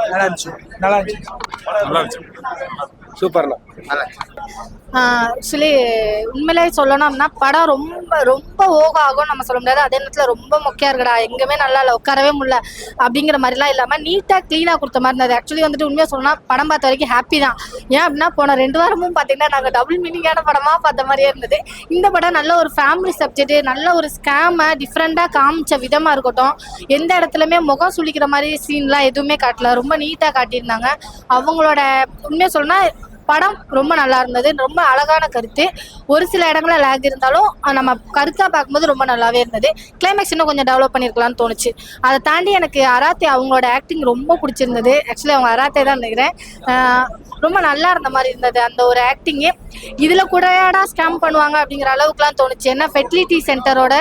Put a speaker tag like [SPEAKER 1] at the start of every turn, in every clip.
[SPEAKER 1] நல்லா இருந்துச்சு நல்லா இருந்துச்சு
[SPEAKER 2] நல்லா இருந்துச்சு.
[SPEAKER 1] சூப்பர்ண்ணா
[SPEAKER 2] நல்லா
[SPEAKER 3] ஆக்சுவலி உண்மையிலே சொல்லணும்னா படம் ரொம்ப ரொம்ப ஓக ஆகும் நம்ம சொல்ல முடியாது. அதே நேரத்தில் ரொம்ப மொக்கையாக இருக்குடா எங்கேயுமே நல்லா இல்லை உட்காரவே முடியல அப்படிங்கிற மாதிரிலாம் இல்லாமல் நீட்டாக க்ளீனாக கொடுத்த மாதிரி இருந்தது. ஆக்சுவலி வந்துட்டு உண்மையாக சொல்லணும்னா படம் பார்த்த வரைக்கும் ஹாப்பி தான். ஏன் அப்படின்னா போன 2 வாரமும் பார்த்தீங்கன்னா நாங்கள் டபுள் மீனிங்கான படமாக பார்த்த மாதிரியே இருந்தது. இந்த படம் நல்ல ஒரு ஃபேமிலி சப்ஜெக்ட், நல்ல ஒரு ஸ்கேமை டிஃப்ரெண்ட்டாக காமிச்ச விதமாக இருக்கட்டும், எந்த இடத்துலையுமே முகம் சுளிக்கிற மாதிரி சீன்லாம் எதுவுமே காட்டல, ரொம்ப நீட்டாக காட்டியிருந்தாங்க. அவங்களோட உண்மையாக சொல்லணும்னா படம் ரொம்ப நல்லா இருந்தது. ரொம்ப அழகான கருத்து. ஒரு சில இடங்களில் லேக் இருந்தாலும் நம்ம கருத்தாக பார்க்கும்போது ரொம்ப நல்லாவே இருந்தது. கிளைமேக்ஸ் இன்னும் கொஞ்சம் டெவலப் பண்ணியிருக்கலாம்னு தோணுச்சு. அதை தாண்டி எனக்கு அராத்தே அவங்களோட ஆக்டிங் ரொம்ப பிடிச்சிருந்தது. ஆக்சுவலி அவங்க அராத்தே தான் நினைக்கிறேன். ரொம்ப நல்லா இருந்த மாதிரி இருந்தது அந்த ஒரு ஆக்டிங்கு. இதில் கூடடா ஸ்கேம் பண்ணுவாங்க அப்படிங்கிற அளவுக்குலாம் தோணுச்சு. ஏன்னா ஃபெர்டிலிட்டி சென்டரோட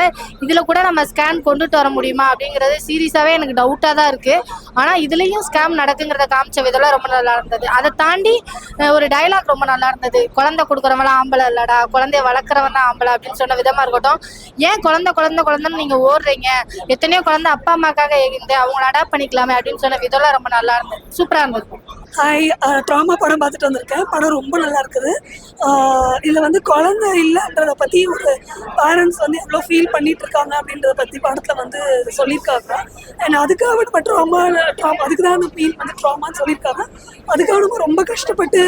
[SPEAKER 3] இதில் கூட நம்ம ஸ்கேன் கொண்டுட்டு வர முடியுமா அப்படிங்கிறது சீரியஸாகவே எனக்கு டவுட்டாக தான் இருக்குது. ஆனால் இதுலேயும் ஸ்கேம் நடக்குங்கிறத காமிச்ச விதெல்லாம் ரொம்ப நல்லா இருந்தது. அதை தாண்டி ஒரு டைலாக் ரொம்ப நல்லா இருந்தது. குழந்தை கொடுக்குறவங்களாம் ஆம்பளை இல்லடா, குழந்தைய வளர்க்குறவன் தான் ஆம்பளை அப்படின்னு சொன்ன விதமாக இருக்கட்டும். ஏன் குழந்தைன்னு நீங்கள் ஓடுறீங்க, எத்தனையோ குழந்தை அப்பா அம்மாக்காக இருந்து அவங்கள அடாப்ட் பண்ணிக்கலாமே அப்படின்னு சொன்ன விதெல்லாம் ரொம்ப நல்லா இருந்தது. சூப்பராக இருந்தது.
[SPEAKER 4] ஹாய், ட்ராமா படம் பார்த்துட்டு வந்திருக்கேன். படம் ரொம்ப நல்லா இருக்குது. இதில் வந்து குழந்தை இல்லைன்றதை பற்றி ஒரு பேரண்ட்ஸ் வந்து எவ்வளோ ஃபீல் பண்ணிட்டு இருக்காங்க அப்படின்றத பற்றி படத்தில் வந்து சொல்லியிருக்காங்க. அண்ட் அதுக்காக நம்ம ட்ராமா அதுக்கு தான் அந்த ஃபீல் வந்து ட்ராமான்னு சொல்லியிருக்காங்க. அதுக்காக நம்ம ரொம்ப கஷ்டப்பட்டு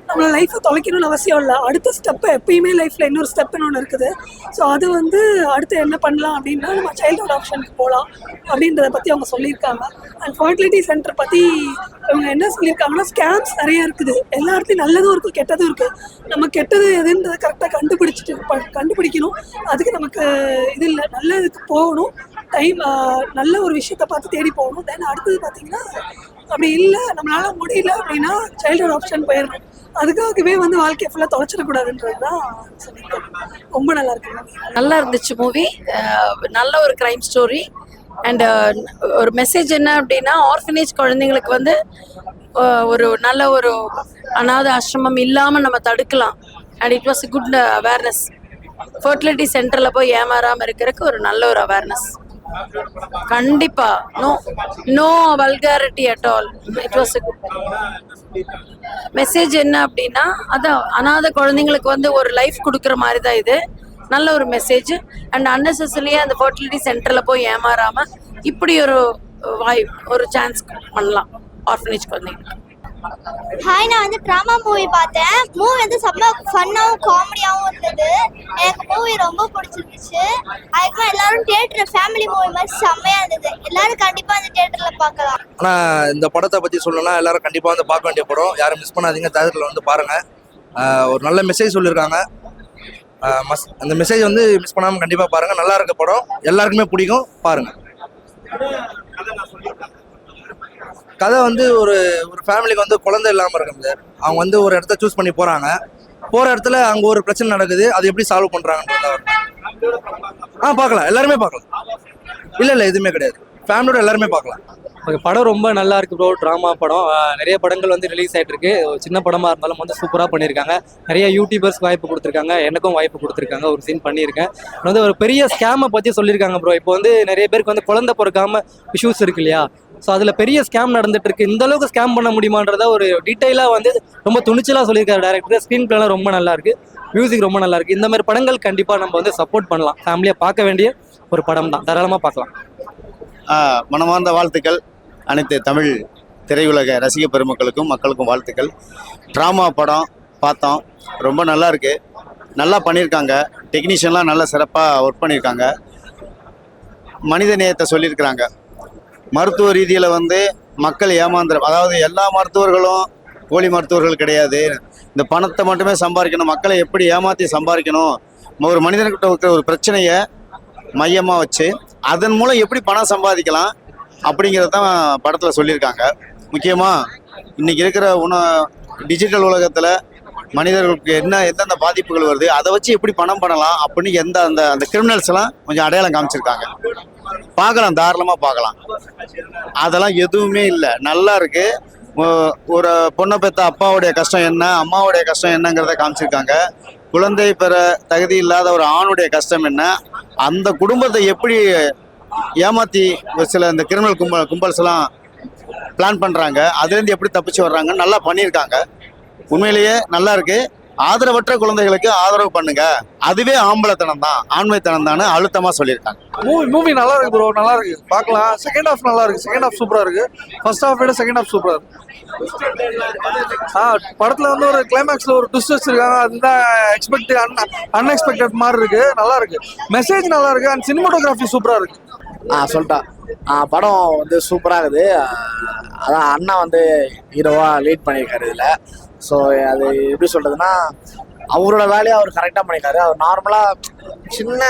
[SPEAKER 4] நம்மளை லைஃப்பை தொலைக்கணும்னு அவசியம் இல்லை. அடுத்த ஸ்டெப்பு எப்பயுமே லைஃப்பில் இன்னொரு ஸ்டெப்புன்னு ஒன்று இருக்குது. ஸோ அது வந்து அடுத்து என்ன பண்ணலாம் அப்படின்னா நம்ம சைல்டுஹுட் ஆப்ஷனுக்கு போகலாம் அப்படின்றத பற்றி அவங்க சொல்லியிருக்காங்க. அண்ட் ஃபர்டிலிட்டி சென்டர் பற்றி அவங்க என்ன சொல்லியிருக்காங்கன்னா, ஸ்கேம்ஸ் நிறைய இருக்குது. எல்லா இடத்துலையும் நல்லதும் இருக்குது கெட்டதும் இருக்குது. நம்ம கெட்டது எதுன்றதை கரெக்டாக கண்டுபிடிக்கணும். அதுக்கு நமக்கு இது இல்லை, நல்லதுக்கு போகணும். நல்ல ஒரு விஷயத்தை பார்த்து தேடி போகணும். தென் அடுத்தது பார்த்தீங்கன்னா அப்படி இல்லை நம்மளால முடியல அப்படின்னா சைல்டுஹுட் ஆப்ஷன் போயிடணும். அதுக்காகவே வந்து வாழ்க்கையை ஃபுல்லாக தொலைச்சிடக்கூடாதுன்றது தான் சொல்லியிருக்கேன். ரொம்ப நல்லா இருக்கு.
[SPEAKER 5] நல்லா இருந்துச்சு மூவி. நல்ல ஒரு க்ரைம் ஸ்டோரி. அண்ட் ஒரு மெசேஜ் என்ன அப்படின்னா, ஆர்ஃபனேஜ் குழந்தைங்களுக்கு வந்து ஒரு நல்ல ஒரு அனாதை ஆசிரமம் இல்லாமல் நம்ம தடுக்கலாம். And it was good awareness. Fertility சென்டரில் போய் ஏமாறாமல் இருக்கிறதுக்கு ஒரு நல்ல ஒரு அவேர்னஸ். கண்டிப்பா no vulgarity at all. It was a good message. என்ன அப்படின்னா, அதான் அனாதை குழந்தைங்களுக்கு வந்து ஒரு லைஃப் கொடுக்குற மாதிரி தான் இது. நல்ல ஒரு மெசேஜ். அண்ட் அன்னெசரியாக அந்த ஃபர்டிலிட்டி சென்டரில் போய் ஏமாறாம இப்படி ஒரு சான்ஸ் பண்ணலாம் ஆர்ஃபனேஜ் குழந்தைங்களுக்கு.
[SPEAKER 6] ஹாய், நான் வந்து ட்ராமா மூவி பார்த்தேன். மூவி வந்து செம்ம ஃபன்னாகவும் காமெடியாகவும் இருந்தது. எனக்கு மூவி ரொம்ப பிடிச்சிருந்துச்சு. அதுக்கப்புறம் எல்லாரும் தியேட்டர் ஃபேமிலி மூவி மாதிரி செம்மையாக இருந்தது. எல்லாரும் கண்டிப்பாக அந்த தியேட்டரில் பார்க்கலாம்.
[SPEAKER 7] ஆனால் இந்த படத்தை பற்றி சொல்லணும்னா எல்லாரும் கண்டிப்பாக வந்து பார்க்க வேண்டிய படம். யாரும் மிஸ் பண்ணாதீங்க, தியேட்டரில் வந்து பாருங்கள். ஒரு நல்ல மெசேஜ் சொல்லியிருக்காங்க. அந்த மெசேஜ் வந்து மிஸ் பண்ணாமல் கண்டிப்பாக பாருங்கள். நல்லா இருக்க படம், எல்லாருக்குமே பிடிக்கும், பாருங்கள். கதை வந்து ஒரு ஃபேமிலிக்கு வந்து குழந்தை இல்லாமல் இருக்காங்க. அவங்க வந்து ஒரு இடத்த சூஸ் பண்ணி போகிறாங்க. போகிற இடத்துல அங்கே ஒரு பிரச்சனை நடக்குது. அது எப்படி சால்வ் பண்ணுறாங்கன்றத பார்க்கலாம். எல்லாருமே பார்க்கலாம். இல்லை எதுவுமே கிடையாது. ஃபேமிலியோட எல்லாருமே பார்க்கலாம்.
[SPEAKER 8] ஓகே, படம் ரொம்ப நல்லா இருக்கு ப்ரோ. ட்ராமா படம். நிறைய படங்கள் வந்து ரிலீஸ் ஆகிட்டு இருக்கு. சின்ன படமாக இருந்தாலும் வந்து சூப்பராக பண்ணியிருக்காங்க. நிறைய யூடியூபர்ஸ் வாய்ப்பு கொடுத்துருக்காங்க, எனக்கும் வாய்ப்பு கொடுத்துருக்காங்க. ஒரு சீன் பண்ணியிருக்கேன். வந்து ஒரு பெரிய ஸ்கேமை பற்றி சொல்லியிருக்காங்க ப்ரோ. இப்போ வந்து நிறைய பேருக்கு வந்து குழந்தை பிறக்காம இஷ்யூஸ் இருக்கு இல்லையா? ஸோ அதில் பெரிய ஸ்கேம் நடந்துட்டு இருக்கு. இந்த அளவுக்கு ஸ்கேம் பண்ண முடியுமான்றத ஒரு டீட்டெயிலாக வந்து ரொம்ப துணிச்சலாக சொல்லியிருக்காரு டேரக்டர். ஸ்க்ரீன் பிளேலாம் ரொம்ப நல்லா இருக்கு, மியூசிக் ரொம்ப நல்லா இருக்கு. இந்த மாதிரி படங்கள் கண்டிப்பாக நம்ம வந்து சப்போர்ட் பண்ணலாம். ஃபேமிலியாக பார்க்க வேண்டிய ஒரு படம் தான், தாராளமாக பார்க்கலாம்.
[SPEAKER 9] மனமார்ந்த வாழ்த்துக்கள் அனைத்து தமிழ் திரையுலக ரசிக பெருமக்களுக்கும் மக்களுக்கும் வாழ்த்துக்கள். ட்ராமா படம் பார்த்தோம், ரொம்ப நல்லா இருக்கு, நல்லா பண்ணியிருக்காங்க. டெக்னீஷியன்லாம் நல்லா சிறப்பாக ஒர்க் பண்ணியிருக்காங்க. மனித நேயத்தை சொல்லியிருக்கிறாங்க. மருத்துவ ரீதியில் வந்து மக்கள் அதாவது எல்லா மருத்துவர்களும் போலி மருத்துவர்கள் கிடையாது. இந்த பணத்தை மட்டுமே சம்பாதிக்கணும், மக்களை எப்படி ஏமாற்றி சம்பாதிக்கணும், ஒரு மனிதன்கிட்ட இருக்கிற ஒரு பிரச்சனையை மையமாக வச்சு அதன் மூலம் எப்படி பணம் சம்பாதிக்கலாம் அப்படிங்கிறத தான் படத்தில் சொல்லியிருக்காங்க. முக்கியமாக இன்றைக்கி இருக்கிற டிஜிட்டல் உலகத்தில் மனிதர்களுக்கு எந்தெந்த பாதிப்புகள் வருது, அதை வச்சு எப்படி பணம் பண்ணலாம் அப்படின்னு அந்த கிரிமினல்ஸ் எல்லாம் கொஞ்சம் அடையாளம் காமிச்சிருக்காங்க. பார்க்கலாம், தாராளமாக பார்க்கலாம். அதெல்லாம் எதுவுமே இல்லை, நல்லா இருக்கு. ஒரு பொண்ணை பெற்ற அப்பாவுடைய கஷ்டம் என்ன, அம்மாவுடைய கஷ்டம் என்னங்கிறத காமிச்சிருக்காங்க. குழந்தை பெற தகுதி இல்லாத ஒரு ஆணுடைய கஷ்டம் என்ன, அந்த குடும்பத்தை எப்படி ஏமாற்றி சில இந்த கிரிமினல் கும்பல்ஸ் எல்லாம் பிளான் பண்ணுறாங்க, அதுலேருந்து எப்படி தப்பிச்சு வர்றாங்க, நல்லா பண்ணியிருக்காங்க. உண்மையிலேயே நல்லா இருக்கு. ஆதரவற்ற குழந்தைகளுக்கு ஆதரவு பண்ணுங்க, அதுவே ஆம்பளத்தனம் தான், ஆண்மைத்தனம் தான் அழுத்தமாக சொல்லியிருக்காங்க.
[SPEAKER 1] மூவி நல்லா இருக்கு ப்ரோ, நல்லா இருக்கு, பார்க்கலாம். செகண்ட் ஹாஃப் நல்லா இருக்கு, செகண்ட் ஹாஃப் சூப்பரா இருக்கு. ஃபர்ஸ்ட் ஹாஃப் விட செகண்ட் ஹாஃப் சூப்பரா இருக்கு. படத்துல வந்து ஒரு கிளைமேக்ஸ்ல ஒரு ட்விஸ்ட் வச்சிருக்காங்க, அதுதான் அன்எக்ஸ்பெக்டட் மாதிரி இருக்கு, நல்லா இருக்கு. மெசேஜ் நல்லா இருக்கு அண்ட் சினிமாட்டோகிராஃபி சூப்பரா இருக்கு.
[SPEAKER 2] சொல்லிட்டா படம் வந்து சூப்பராக இருக்குது. அதான் அண்ணா வந்து ஹீரோவாக லீட் பண்ணியிருக்காரு இதில். ஸோ அது எப்படி சொல்கிறதுனா, அவரோட வேலையை அவர் கரெக்டாக பண்ணியிருக்காரு. அவர் நார்மலாக சின்ன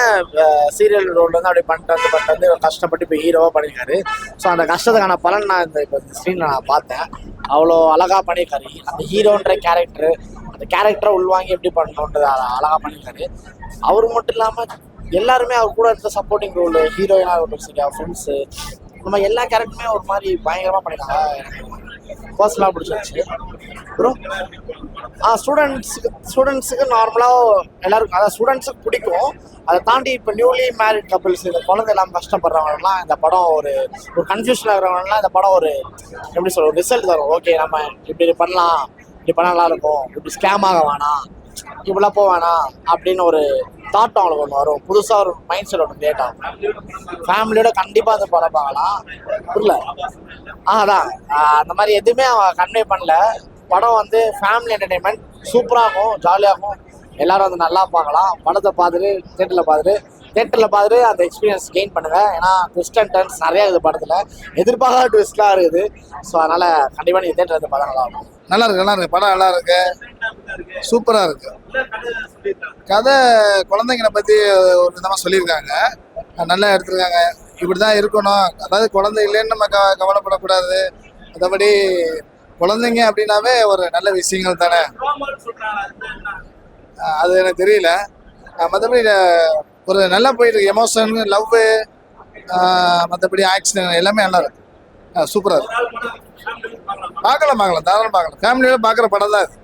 [SPEAKER 2] சீரியல் ரோல் வந்து அப்படி பண்ணிட்டு வந்து கஷ்டப்பட்டு இப்போ ஹீரோவாக பண்ணியிருக்காரு. ஸோ அந்த கஷ்டத்துக்கான பலன் நான் இப்போ இந்த ஸ்க்ரீனில் நான் பார்த்தேன். அவ்வளோ அழகாக பண்ணியிருக்காரு. அந்த ஹீரோன்ற கேரக்டர், அந்த கேரக்டரை உள்வாங்கி எப்படி பண்ணணுன்றது அழகாக பண்ணியிருக்காரு. அவர் மட்டும் இல்லாமல் எல்லாருமே அவர் கூட இருந்த சப்போர்ட்டிங் ரோல், ஹீரோயினாக இருக்கட்டும் சரி, அவர் ஃப்ரெண்ட்ஸு, இந்த மாதிரி எல்லா கேரக்டருமே ஒரு மாதிரி பயங்கரமாக பண்ணியிருக்காங்க. எனக்கு பர்சனலாக பிடிச்சிருச்சு. அப்புறம் ஸ்டூடெண்ட்ஸுக்கு நார்மலாக எல்லாருக்கும், அதாவது ஸ்டூடெண்ட்ஸுக்கு பிடிக்கும். அதை தாண்டி இப்போ நியூலி மேரிட் கப்பிள்ஸ், இந்த குழந்தை எல்லாம் கஷ்டப்படுறவங்கலாம் இந்த படம் ஒரு கன்ஃபியூஷன் ஆகிறவங்கலாம் இந்த படம் ஒரு எப்படி சொல்ற ஒரு ரிசல்ட் தரும். ஓகே, நம்ம இப்படி பண்ணலாம், இப்படி பண்ண நல்லா இருக்கும், இப்படி ஸ்கேம் ஆக வேணாம், இப்படிலாம் போக வேணாம் அப்படின்னு ஒரு தாட் அவங்களுக்கு ஒன்று வரும். புதுசாக ஒரு மைண்ட் செட் ஒன்று கிரியேட் ஆகும். ஃபேமிலியோட கண்டிப்பாக அந்த படம் பார்க்கலாம். புரியல அதான் அந்த மாதிரி எதுவுமே அவன் கன்வே பண்ணல. படம் வந்து ஃபேமிலி என்டர்டெயின்மெண்ட், சூப்பராகும், ஜாலியாகும். எல்லாரும் வந்து நல்லா பார்க்கலாம். படத்தை பார்த்துட்டு தேட்டரில் பார்த்துட்டு அந்த எக்ஸ்பீரியன்ஸ் கெயின் பண்ணுங்க. ஏன்னா ட்விஸ்ட் அண்ட் டர்ன்ஸ் நிறையா இருக்குது படத்தில், எதிர்பார்க்காத ட்விஸ்ட்லாம் இருக்குது. ஸோ அதனால் கண்டிப்பாக நீங்கள் தேட்டரில் வந்து படம் நல்லா இருக்கும்.
[SPEAKER 10] நல்லா இருக்கு படம், நல்லா இருக்கு, சூப்பராக இருக்கு. கதை குழந்தைங்களை பற்றி ஒரு விதமாக சொல்லியிருக்காங்க, நல்லா எடுத்துருக்காங்க. இப்படி தான் இருக்கணும், அதாவது குழந்தை இல்லைன்னு நம்ம கவலைப்படக்கூடாது. மற்றபடி குழந்தைங்க அப்படின்னாவே ஒரு நல்ல விஷயங்கள் தானே, அது எனக்கு தெரியல. மற்றபடி ஒரு நல்லா போயிட்டு இருக்கு. எமோஷன், லவ்வு, மற்றபடி ஆக்ஷன் எல்லாமே நல்லா இருக்கு, சூப்பராக இருக்கு. பார்க்கலாம் தாராளம் பார்க்கலாம். ஃபேமிலியோட பார்க்குற படம் தான் இது.